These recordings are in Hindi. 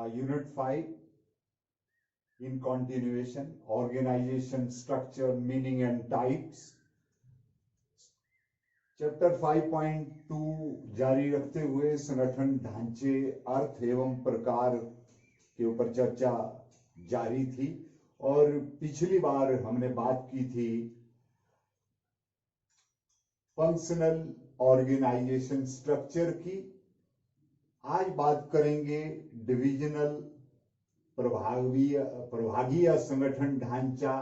Unit 5 in continuation, organization, structure, meaning and types. Chapter 5.2 जारी रखते हुए संगठन ढांचे, अर्थ एवं प्रकार के ऊपर चर्चा जारी थी और पिछली बार हमने बात की थी फंक्शनल ऑर्गेनाइजेशन स्ट्रक्चर की। आज बात करेंगे डिविजनल प्रभागीय संगठन ढांचा,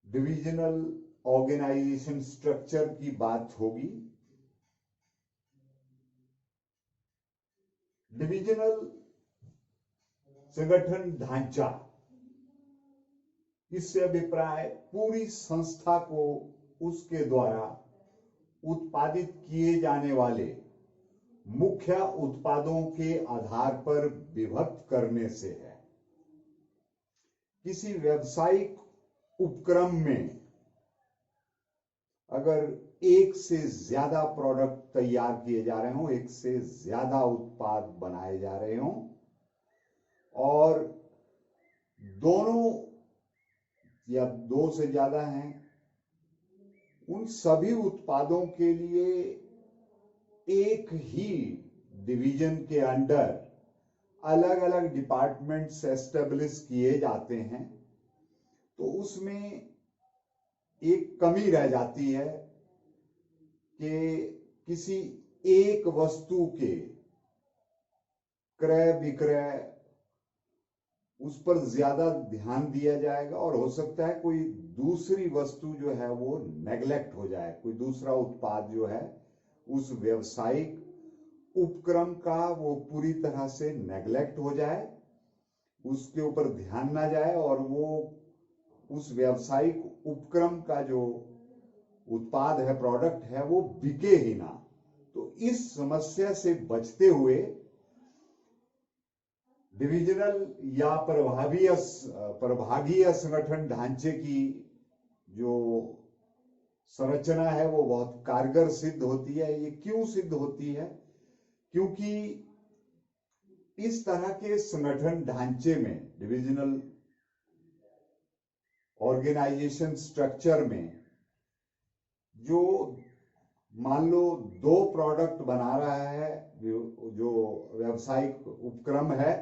डिविजनल ऑर्गेनाइजेशन स्ट्रक्चर की बात होगी। डिविजनल संगठन ढांचा, इससे अभिप्राय पूरी संस्था को उसके द्वारा उत्पादित किए जाने वाले मुख्य उत्पादों के आधार पर विभक्त करने से है। किसी व्यावसायिक उपक्रम में अगर एक से ज्यादा प्रोडक्ट तैयार किए जा रहे हों, एक से ज्यादा उत्पाद बनाए जा रहे हों और दोनों या दो से ज्यादा हैं, उन सभी उत्पादों के लिए एक ही डिवीजन के अंडर अलग अलग डिपार्टमेंट्स एस्टेब्लिश किए जाते हैं, तो उसमें एक कमी रह जाती है कि किसी एक वस्तु के क्रय विक्रय उस पर ज्यादा ध्यान दिया जाएगा और हो सकता है कोई दूसरी वस्तु जो है वो नेग्लेक्ट हो जाए, कोई दूसरा उत्पाद जो है उस व्यवसायिक उपक्रम का वो पूरी तरह से नेग्लेक्ट हो जाए, उसके ऊपर ध्यान ना जाए और वो उस व्यवसायिक उपक्रम का जो उत्पाद है, प्रोडक्ट है, वो बिके ही ना। तो इस समस्या से बचते हुए डिविजनल या प्रभागीय संगठन ढांचे की जो संरचना है वो बहुत कारगर सिद्ध होती है। ये क्यों सिद्ध होती है? क्योंकि इस तरह के संगठन ढांचे में, डिविजनल ऑर्गेनाइजेशन स्ट्रक्चर में, जो मान लो दो प्रोडक्ट बना रहा है जो व्यावसायिक उपक्रम है,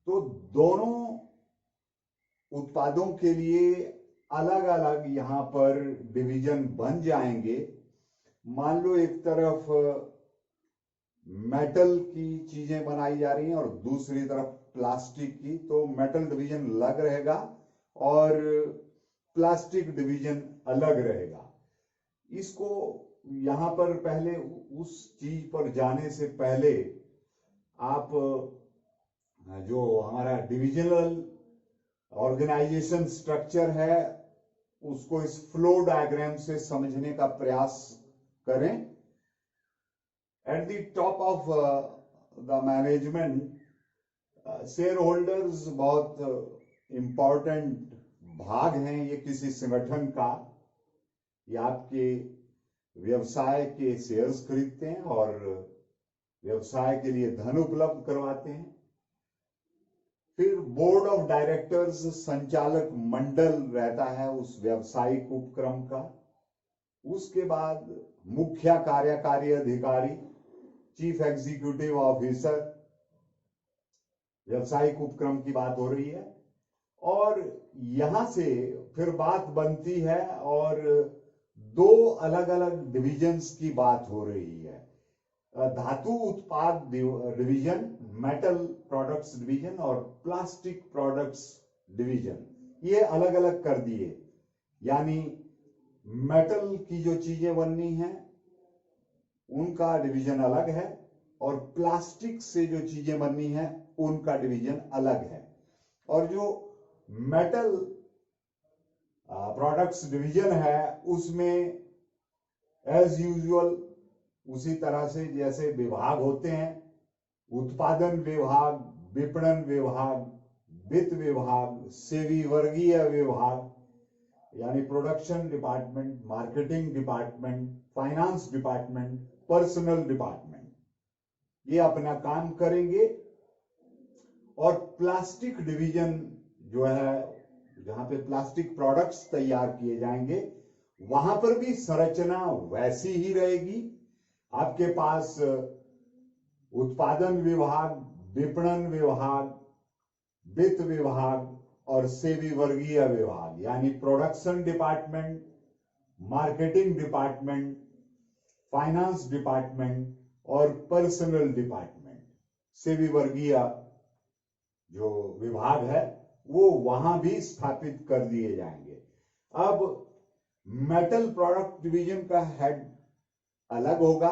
तो दोनों उत्पादों के लिए अलग अलग यहां पर डिवीजन बन जाएंगे। मान लो एक तरफ मेटल की चीजें बनाई जा रही हैं और दूसरी तरफ प्लास्टिक की, तो मेटल डिवीजन अलग रहेगा और प्लास्टिक डिवीजन अलग रहेगा। इसको यहां पर पहले उस चीज पर जाने से पहले आप जो हमारा डिविजनल ऑर्गेनाइजेशन स्ट्रक्चर है उसको इस फ्लो डायग्राम से समझने का प्रयास करें। At the top of the management share holders बहुत इंपॉर्टेंट भाग हैं ये किसी संगठन का। ये आपके व्यवसाय के शेयर्स खरीदते हैं और व्यवसाय के लिए धन उपलब्ध करवाते हैं। फिर बोर्ड ऑफ डायरेक्टर्स, संचालक मंडल रहता है उस व्यावसायिक उपक्रम का। उसके बाद मुख्य कार्यकारी अधिकारी, चीफ एग्जीक्यूटिव ऑफिसर, व्यावसायिक उपक्रम की बात हो रही है। और यहां से फिर बात बनती है और दो अलग अलग डिविजन्स की बात हो रही है। धातु उत्पाद डिवीजन, मेटल प्रोडक्ट्स डिवीजन और प्लास्टिक प्रोडक्ट्स डिवीजन, ये अलग अलग कर दिए। यानी मेटल की जो चीजें बननी है उनका डिवीजन अलग है और प्लास्टिक से जो चीजें बननी है उनका डिवीजन अलग है। और जो मेटल प्रोडक्ट्स डिवीजन है उसमें एज यूजुअल उसी तरह से जैसे विभाग होते हैं, उत्पादन विभाग, विपणन विभाग, वित्त विभाग, सेवी वर्गीय विभाग यानी production department, marketing department, finance department, personal department, ये अपना काम करेंगे। और प्लास्टिक डिवीजन जो है, जहां पे प्लास्टिक प्रोडक्ट्स तैयार किए जाएंगे, वहां पर भी संरचना वैसी ही रहेगी। आपके पास उत्पादन विभाग, विपणन विभाग, वित्त विभाग और सेवी वर्गीय विभाग, यानी production department, marketing department, finance department और पर्सनल डिपार्टमेंट, सेवी वर्गीय जो विभाग है वो वहां भी स्थापित कर दिए जाएंगे। अब मेटल प्रोडक्ट डिवीजन का हेड अलग होगा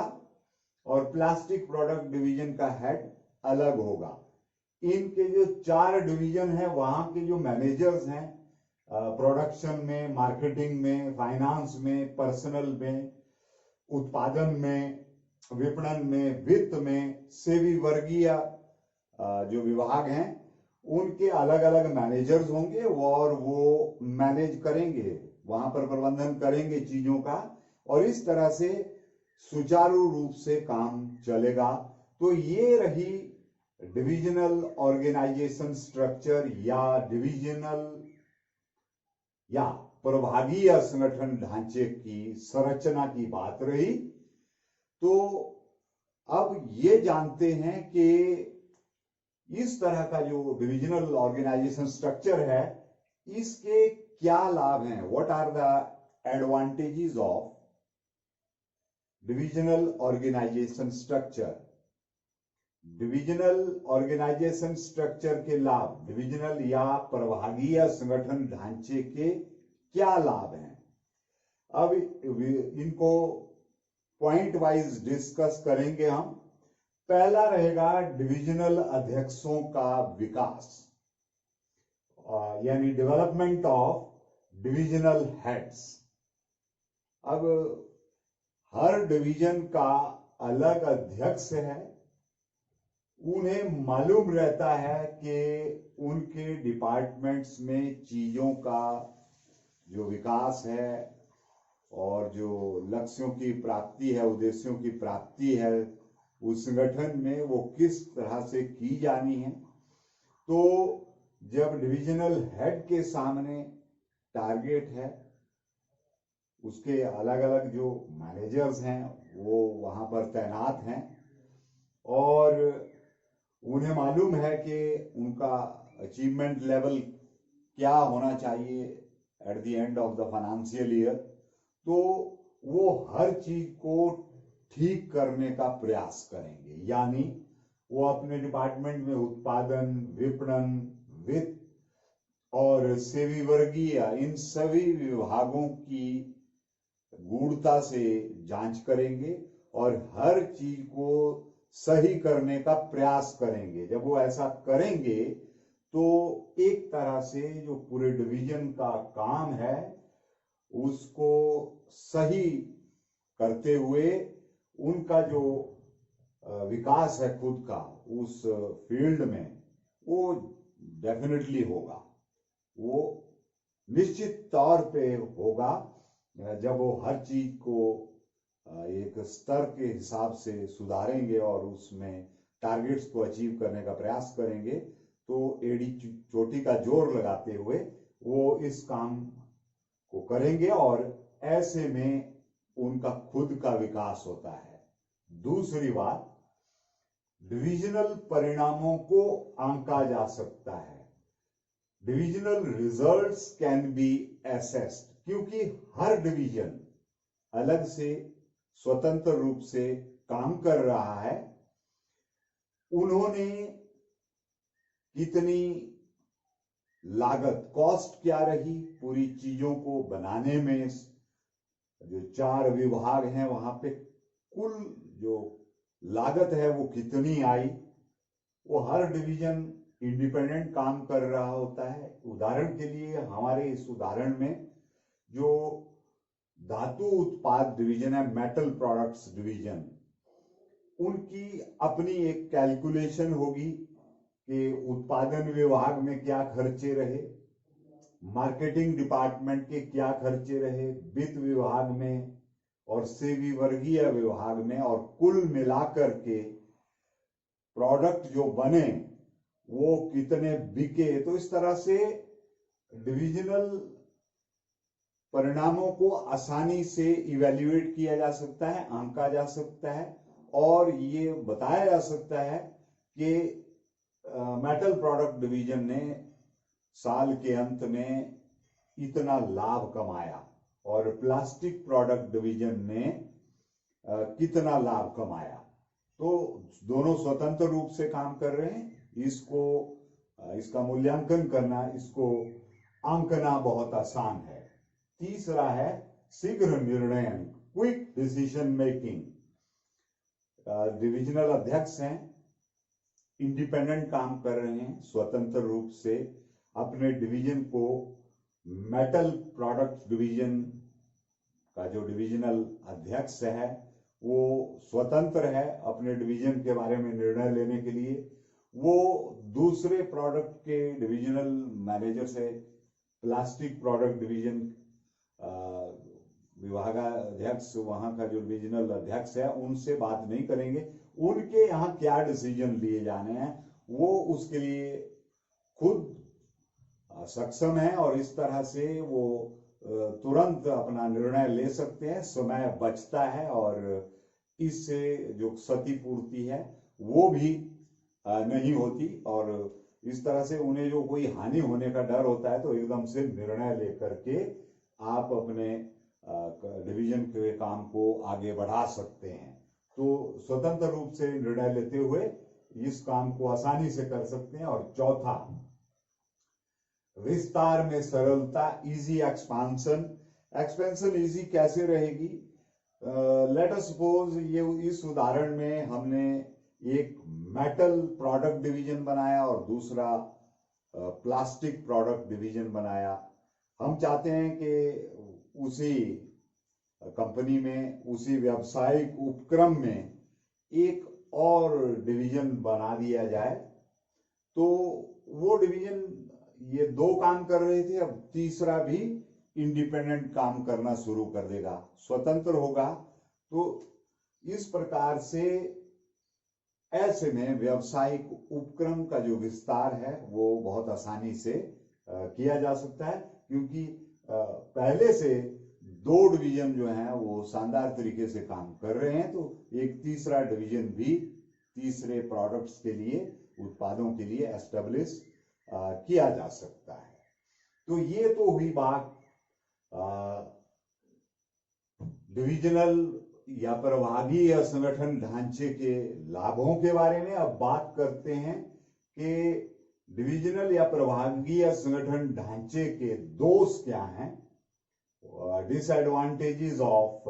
और प्लास्टिक प्रोडक्ट डिवीजन का हेड अलग होगा। इनके जो 4 डिवीजन है, वहां के जो मैनेजर्स हैं, प्रोडक्शन में, मार्केटिंग में, फाइनेंस में, पर्सनल में, उत्पादन में, विपणन में, वित्त में, सेवी वर्गीय जो विभाग हैं, उनके अलग अलग मैनेजर्स होंगे और वो मैनेज करेंगे, वहां पर प्रबंधन करेंगे चीजों का, और इस तरह से सुचारू रूप से काम चलेगा। तो ये रही डिविजनल ऑर्गेनाइजेशन स्ट्रक्चर या डिविजनल या प्रभागीय संगठन ढांचे की संरचना की बात रही। तो अब ये जानते हैं कि इस तरह का जो डिविजनल ऑर्गेनाइजेशन स्ट्रक्चर है, इसके क्या लाभ हैं, what are the advantages of divisional organisation structure. Divisional organisation structure के लाभ, डिविजनल या प्रभागीय संगठन ढांचे के क्या लाभ हैं। अब इनको पॉइंट वाइज डिस्कस करेंगे हम। पहला रहेगा डिविजनल अध्यक्षों का विकास, यानी डेवलपमेंट ऑफ डिविजनल हेड्स। अब हर डिवीजन का अलग अध्यक्ष है, उन्हें मालूम रहता है कि उनके डिपार्टमेंट्स में चीजों का जो विकास है और जो लक्ष्यों की प्राप्ति है, उद्देश्यों की प्राप्ति है, उस संगठन में वो किस तरह से की जानी है। तो जब डिविजनल हेड के सामने टारगेट है, उसके अलग अलग जो मैनेजर्स हैं वो वहां पर तैनात हैं और उन्हें मालूम है कि उनका अचीवमेंट लेवल क्या होना चाहिए at the end of the financial year, तो वो हर चीज को ठीक करने का प्रयास करेंगे। यानी वो अपने डिपार्टमेंट में उत्पादन, विपणन, वित्त और सेवी वर्गीय, इन सभी विभागों की गूढ़ता से जांच करेंगे और हर चीज को सही करने का प्रयास करेंगे। जब वो ऐसा करेंगे तो एक तरह से जो पूरे डिवीजन का काम है उसको सही करते हुए उनका जो विकास है खुद का उस फील्ड में, वो डेफिनेटली होगा, वो निश्चित तौर पे होगा जब वो हर चीज को एक स्तर के हिसाब से सुधारेंगे और उसमें टारगेट्स को अचीव करने का प्रयास करेंगे। तो एड़ी चोटी का जोर लगाते हुए वो इस काम को करेंगे और ऐसे में उनका खुद का विकास होता है। दूसरी बात, डिविजनल परिणामों को आंका जा सकता है। Divisional results can be assessed, क्योंकि हर डिवीजन अलग से स्वतंत्र रूप से काम कर रहा है। उन्होंने कितनी लागत, कॉस्ट क्या रही पूरी चीजों को बनाने में, जो 4 विभाग हैं वहां पे कुल जो लागत है वो कितनी आई, वो हर डिवीजन इंडिपेंडेंट काम कर रहा होता है। उदाहरण के लिए हमारे इस उदाहरण में जो धातु उत्पाद डिवीजन है, मेटल प्रोडक्ट्स डिवीजन, उनकी अपनी एक कैलकुलेशन होगी कि उत्पादन विभाग में क्या खर्चे रहे, मार्केटिंग डिपार्टमेंट के क्या खर्चे रहे, वित्त विभाग में और सेवी वर्गीय विभाग में, और कुल मिलाकर के प्रोडक्ट जो बने वो कितने बिके। तो इस तरह से डिविजनल परिणामों को आसानी से इवेल्युएट किया जा सकता है, आंका जा सकता है और ये बताया जा सकता है कि मेटल प्रोडक्ट डिवीजन ने साल के अंत में इतना लाभ कमाया और प्लास्टिक प्रोडक्ट डिवीजन ने कितना लाभ कमाया। तो दोनों स्वतंत्र रूप से काम कर रहे हैं। इसका मूल्यांकन करना, इसको आंकना बहुत आसान है। तीसरा है शीघ्र निर्णयन, क्विक डिसीजन मेकिंग। डिविजनल अध्यक्ष हैं, इंडिपेंडेंट काम कर रहे हैं, स्वतंत्र रूप से अपने डिवीजन को, मेटल प्रोडक्ट डिवीजन का जो डिविजनल अध्यक्ष है वो स्वतंत्र है अपने डिवीजन के बारे में निर्णय लेने के लिए। वो दूसरे प्रोडक्ट के डिविजनल मैनेजर से, प्लास्टिक प्रोडक्ट डिवीजन विभागाध्यक्ष, वहां का जो डिविजनल अध्यक्ष है, उनसे बात नहीं करेंगे। उनके यहाँ क्या डिसीजन लिए जाने हैं वो उसके लिए खुद सक्षम है और इस तरह से वो तुरंत अपना निर्णय ले सकते हैं, समय बचता है और इससे जो क्षतिपूर्ति है वो भी नहीं होती और इस तरह से उन्हें जो कोई हानि होने का डर होता है तो एकदम से निर्णय लेकर के आप अपने डिवीजन के काम को आगे बढ़ा सकते हैं। तो स्वतंत्र रूप से निर्णय लेते हुए इस काम को आसानी से कर सकते हैं। और चौथा, विस्तार में सरलता, इजी एक्सपांशन। एक्सपेंशन इजी कैसे रहेगी? लेट अस सपोज ये इस उदाहरण में हमने एक मेटल प्रोडक्ट डिवीजन बनाया और दूसरा प्लास्टिक प्रोडक्ट डिवीजन बनाया। हम चाहते हैं कि उसी कंपनी में, उसी व्यावसायिक उपक्रम में एक और डिवीजन बना दिया जाए। तो वो डिवीजन, ये दो काम कर रहे थे, अब तीसरा भी इंडिपेंडेंट काम करना शुरू कर देगा, स्वतंत्र होगा। तो इस प्रकार से ऐसे में व्यावसायिक उपक्रम का जो विस्तार है वो बहुत आसानी से किया जा सकता है, क्योंकि पहले से दो डिवीजन जो हैं वो शानदार तरीके से काम कर रहे हैं। तो एक तीसरा डिवीजन भी तीसरे प्रोडक्ट्स के लिए, उत्पादों के लिए एस्टेब्लिश किया जा सकता है। तो ये तो हुई बात डिविजनल या प्रभागीय संगठन ढांचे के लाभों के बारे में। अब बात करते हैं कि डिविजनल या प्रभागीय संगठन ढांचे के दोष क्या हैं, disadvantages of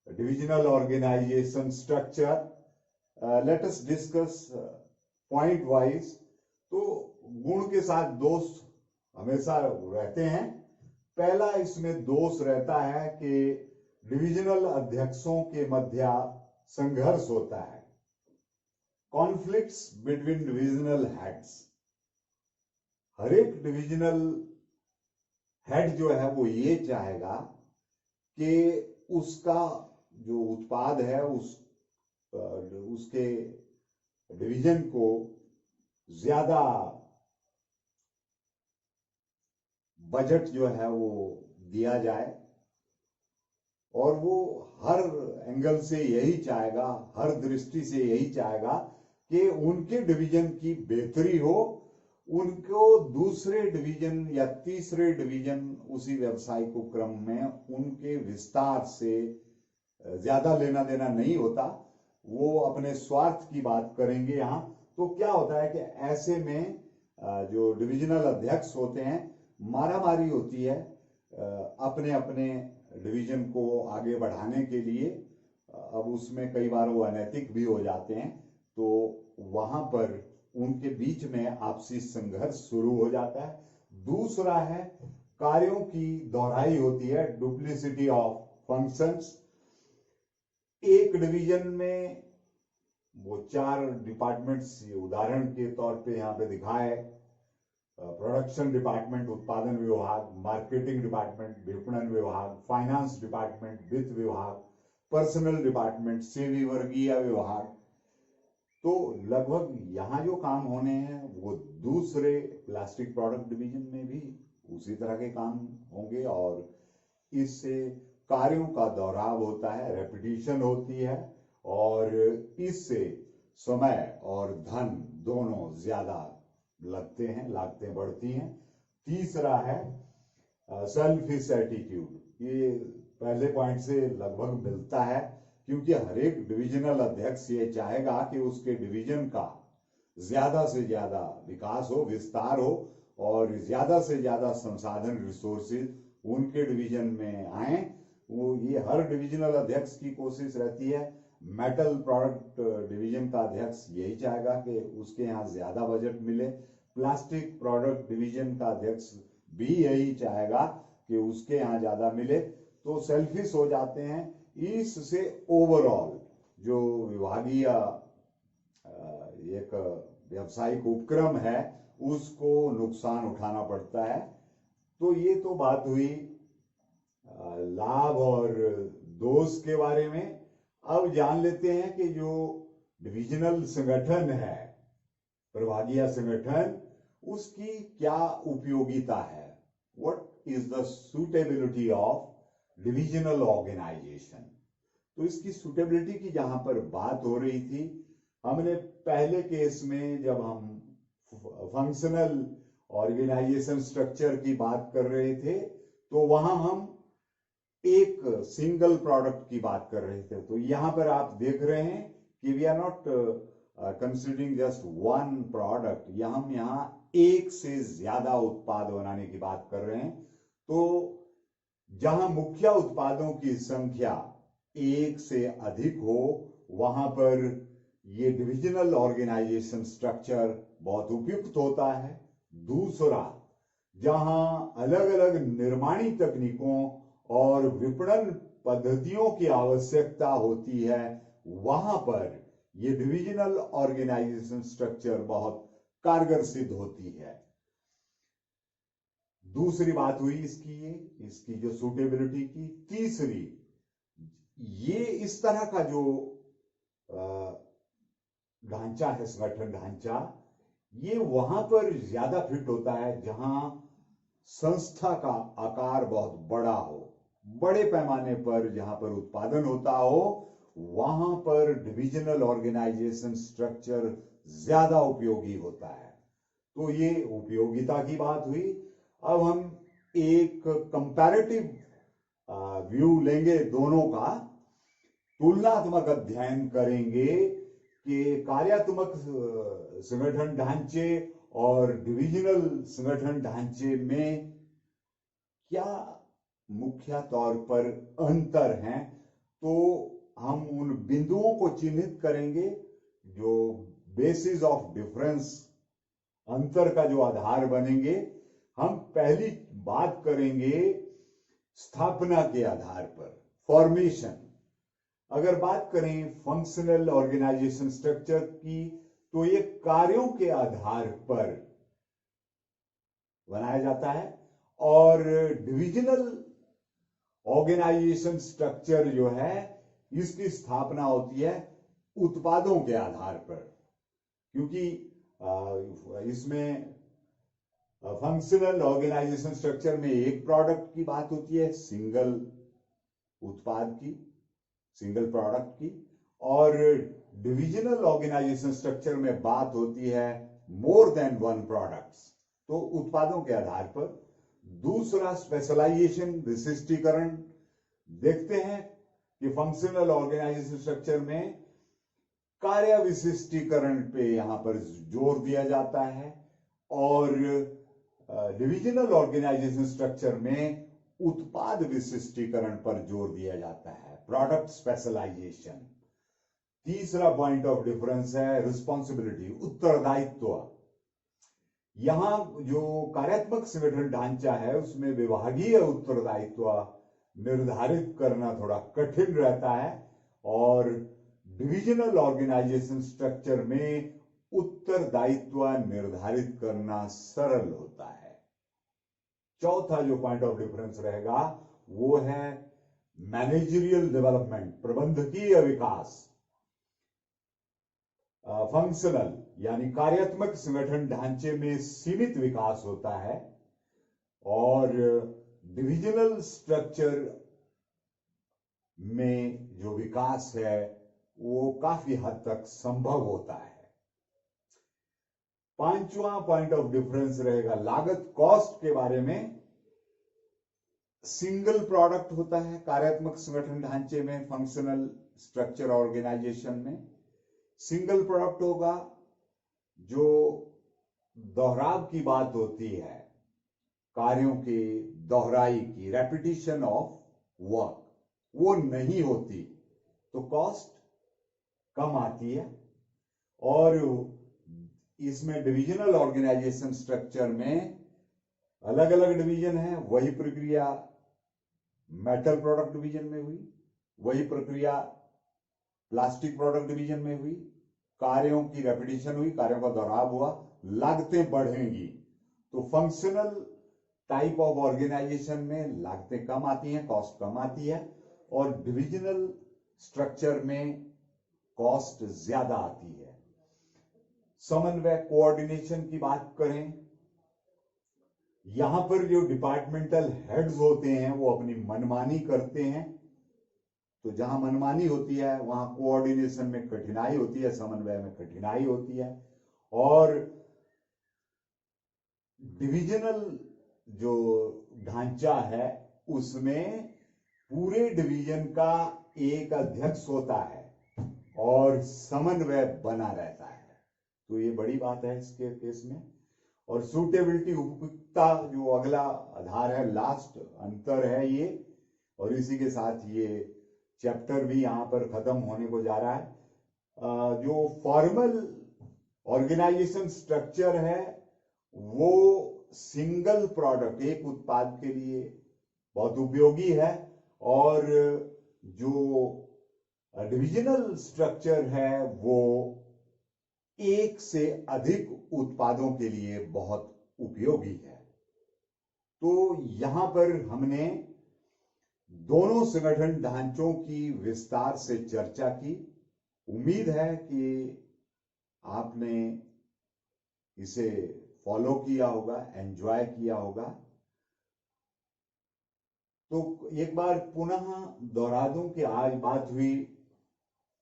divisional organisation structure. Let us discuss point wise. तो गुण के साथ दोष हमेशा रहते हैं। पहला इसमें दोष रहता है कि डिविजनल अध्यक्षों के मध्य संघर्ष होता है, कॉन्फ्लिक्ट्स बिटवीन डिविजनल हेड्स। हर एक डिविजनल हेड जो है वो ये चाहेगा कि उसका जो उत्पाद है उसके डिवीजन को ज्यादा बजट जो है वो दिया जाए और वो हर एंगल से यही चाहेगा, हर दृष्टि से यही चाहेगा कि उनके डिवीजन की बेहतरी हो, उनको दूसरे डिवीजन या तीसरे डिवीजन उसी व्यावसायिक उपक्रम में उनके विस्तार से ज्यादा लेना देना नहीं होता, वो अपने स्वार्थ की बात करेंगे यहाँ। तो क्या होता है कि ऐसे में जो डिविजनल अध्यक्ष होते हैं, मारामारी होती है अपने अपने डिवीजन को आगे बढ़ाने के लिए। अब उसमें कई बार वो अनैतिक भी हो जाते हैं, तो वहां पर उनके बीच में आपसी संघर्ष शुरू हो जाता है। दूसरा है कार्यों की दोहराई होती है, डुप्लीसिटी ऑफ फंक्शंस। एक डिवीजन में वो 4 डिपार्टमेंट्स, उदाहरण के तौर पे यहाँ पे दिखाए, प्रोडक्शन डिपार्टमेंट उत्पादन विभाग, मार्केटिंग डिपार्टमेंट विपणन विभाग, फाइनेंस डिपार्टमेंट वित्त विभाग, पर्सनल डिपार्टमेंट सेवी वर्गीय विभाग। तो लगभग यहाँ जो काम होने हैं वो दूसरे प्लास्टिक प्रोडक्ट डिवीजन में भी उसी तरह के काम होंगे, और इससे कार्यों का दोहराव होता है, रेपिटेशन होती है, और इससे समय और धन दोनों ज्यादा लगते हैं, लागतें बढ़ती हैं। तीसरा है सेल्फिश एटीट्यूड। ये पहले पॉइंट से लगभग मिलता है, क्योंकि हर एक डिविजनल अध्यक्ष ये चाहेगा कि उसके डिवीजन का ज्यादा से ज्यादा विकास हो, विस्तार हो, और ज्यादा से ज्यादा संसाधन रिसोर्सेज उनके डिवीजन में आए। वो ये हर डिविजनल अध्यक्ष की कोशिश रहती है। मेटल प्रोडक्ट डिवीजन का अध्यक्ष यही चाहेगा कि उसके यहाँ ज्यादा बजट मिले। प्लास्टिक प्रोडक्ट डिवीजन का अध्यक्ष भी यही चाहेगा कि उसके यहाँ ज्यादा मिले। तो सेल्फिश हो जाते हैं। इससे ओवरऑल जो विभागीय एक व्यावसायिक उपक्रम है उसको नुकसान उठाना पड़ता है। तो ये तो बात हुई लाभ और दोष के बारे में। अब जान लेते हैं कि जो डिविजनल संगठन है, प्रभागीय संगठन, उसकी क्या उपयोगिता है। What is the suitability of divisional organisation. तो इसकी सुटेबिलिटी की जहां पर बात हो रही थी, हमने पहले केस में जब हम फंक्शनल ऑर्गेनाइजेशन स्ट्रक्चर की बात कर रहे थे तो वहां हम एक सिंगल प्रोडक्ट की बात कर रहे थे। तो यहां पर आप देख रहे हैं कि we are not considering just one product, हम यहाँ एक से ज्यादा उत्पाद बनाने की बात कर रहे हैं। तो जहां मुख्य उत्पादों की संख्या एक से अधिक हो वहां पर ये डिविजनल ऑर्गेनाइजेशन स्ट्रक्चर बहुत उपयुक्त होता है। दूसरा, जहां अलग अलग निर्माणी तकनीकों और विपणन पद्धतियों की आवश्यकता होती है वहां पर ये डिविजनल ऑर्गेनाइजेशन स्ट्रक्चर बहुत कारगर सिद्ध होती है। दूसरी बात हुई इसकी जो सूटेबिलिटी की। तीसरी, ये इस तरह का जो ढांचा है, संगठन ढांचा, ये वहां पर ज्यादा फिट होता है जहां संस्था का आकार बहुत बड़ा हो, बड़े पैमाने पर जहां पर उत्पादन होता हो वहां पर डिविजनल ऑर्गेनाइजेशन स्ट्रक्चर ज्यादा उपयोगी होता है। तो ये उपयोगिता की बात हुई। अब हम एक कंपैरेटिव व्यू लेंगे, दोनों का तुलनात्मक अध्ययन करेंगे कि कार्यात्मक संगठन ढांचे और डिविजनल संगठन ढांचे में क्या मुख्य तौर पर अंतर हैं। तो हम उन बिंदुओं को चिन्हित करेंगे जो बेसिस ऑफ डिफरेंस, अंतर का जो आधार बनेंगे। हम पहली बात करेंगे स्थापना के आधार पर, फॉर्मेशन। अगर बात करें फंक्शनल ऑर्गेनाइजेशन स्ट्रक्चर की तो ये कार्यों के आधार पर बनाया जाता है, और डिविजनल ऑर्गेनाइजेशन स्ट्रक्चर जो है इसकी स्थापना होती है उत्पादों के आधार पर। क्योंकि इसमें फंक्शनल ऑर्गेनाइजेशन स्ट्रक्चर में एक प्रोडक्ट की बात होती है, सिंगल उत्पाद की, सिंगल प्रोडक्ट की, और डिविजनल ऑर्गेनाइजेशन स्ट्रक्चर में बात होती है मोर देन वन प्रोडक्ट्स, तो उत्पादों के आधार पर। दूसरा, स्पेशलाइजेशन, विशिष्टीकरण। देखते हैं कि फंक्शनल ऑर्गेनाइजेशन स्ट्रक्चर में कार्य विशिष्टीकरण पे यहां पर जोर दिया जाता है, और डिविजनल ऑर्गेनाइजेशन स्ट्रक्चर में उत्पाद विशिष्टीकरण पर जोर दिया जाता है, प्रोडक्ट स्पेशलाइजेशन। तीसरा पॉइंट ऑफ डिफरेंस है रिस्पॉन्सिबिलिटी, उत्तरदायित्व। यहां जो कार्यात्मक संगठन ढांचा है उसमें विभागीय उत्तरदायित्व निर्धारित करना थोड़ा कठिन रहता है, और डिविजनल ऑर्गेनाइजेशन स्ट्रक्चर में उत्तरदायित्व निर्धारित करना सरल होता है। चौथा जो पॉइंट ऑफ डिफरेंस रहेगा वो है मैनेजरियल डेवलपमेंट, प्रबंधकीय विकास। फंक्शनल यानी कार्यात्मक संगठन ढांचे में सीमित विकास होता है और डिविजनल स्ट्रक्चर में जो विकास है वो काफी हद तक संभव होता है। पांचवा पॉइंट ऑफ डिफरेंस रहेगा लागत कॉस्ट के बारे में। सिंगल प्रोडक्ट होता है कार्यात्मक संगठन ढांचे में, फंक्शनल स्ट्रक्चर ऑर्गेनाइजेशन में सिंगल प्रोडक्ट होगा। जो दोहराव की बात होती है, कार्यों की दोहराई की, रेपिटिशन ऑफ वर्क, वो नहीं होती तो कॉस्ट कम आती है। और इसमें डिविजनल ऑर्गेनाइजेशन स्ट्रक्चर में अलग अलग डिवीजन है, वही प्रक्रिया मेटल प्रोडक्ट डिवीजन में हुई, वही प्रक्रिया प्लास्टिक प्रोडक्ट डिवीजन में हुई, कार्यों की रेपिटेशन हुई, कार्यों का दोहराव हुआ, लागतें बढ़ेंगी। तो फंक्शनल टाइप ऑफ ऑर्गेनाइजेशन में लागतें कम आती हैं, कॉस्ट कम आती है, और डिविजनल स्ट्रक्चर में कॉस्ट ज्यादा आती है। समन्वय कोऑर्डिनेशन की बात करें, यहां पर जो डिपार्टमेंटल हेड्स होते हैं वो अपनी मनमानी करते हैं, तो जहां मनमानी होती है वहां कोऑर्डिनेशन में कठिनाई होती है, समन्वय में कठिनाई होती है। और डिविजनल जो ढांचा है उसमें पूरे डिवीजन का एक अध्यक्ष होता है और समन्वय बना रहता है, तो ये बड़ी बात है इसके केस में। और सूटेबिलिटी, उपयुक्तता जो अगला आधार है, लास्ट अंतर है ये, और इसी के साथ ये चैप्टर भी यहां पर खत्म होने को जा रहा है। जो फॉर्मल ऑर्गेनाइजेशन स्ट्रक्चर है वो सिंगल प्रोडक्ट, एक उत्पाद के लिए बहुत उपयोगी है, और जो डिविजनल स्ट्रक्चर है वो एक से अधिक उत्पादों के लिए बहुत उपयोगी है। तो यहां पर हमने दोनों संगठन ढांचों की विस्तार से चर्चा की। उम्मीद है कि आपने इसे फॉलो किया होगा, एंजॉय किया होगा। तो एक बार पुनः दोहरा दूं कि आज बात हुई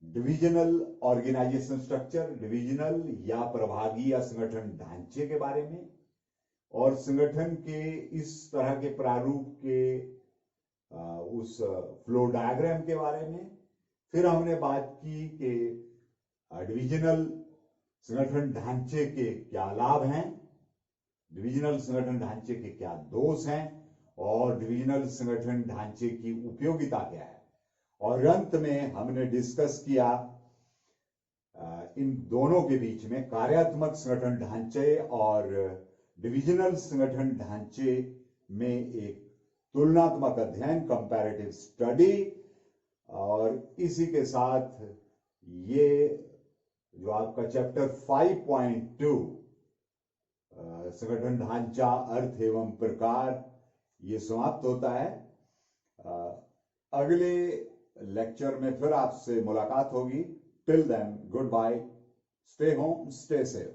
डिविजनल ऑर्गेनाइजेशन स्ट्रक्चर, डिविजनल या प्रभागीय या संगठन ढांचे के बारे में, और संगठन के इस तरह के प्रारूप के उस फ्लो डायग्राम के बारे में। फिर हमने बात की कि डिविजनल संगठन ढांचे के क्या लाभ हैं, डिविजनल संगठन ढांचे के क्या दोष हैं, और डिविजनल संगठन ढांचे की उपयोगिता क्या है। और अंत में हमने डिस्कस किया इन दोनों के बीच में कार्यात्मक संगठन ढांचे और डिविजनल संगठन ढांचे में एक तुलनात्मक अध्ययन, कंपैरेटिव स्टडी। और इसी के साथ ये जो आपका चैप्टर 5.2 संगठन ढांचा, अर्थ एवं प्रकार, ये समाप्त होता है। अगले लेक्चर में फिर आपसे मुलाकात होगी। Till then, goodbye, stay home, stay safe.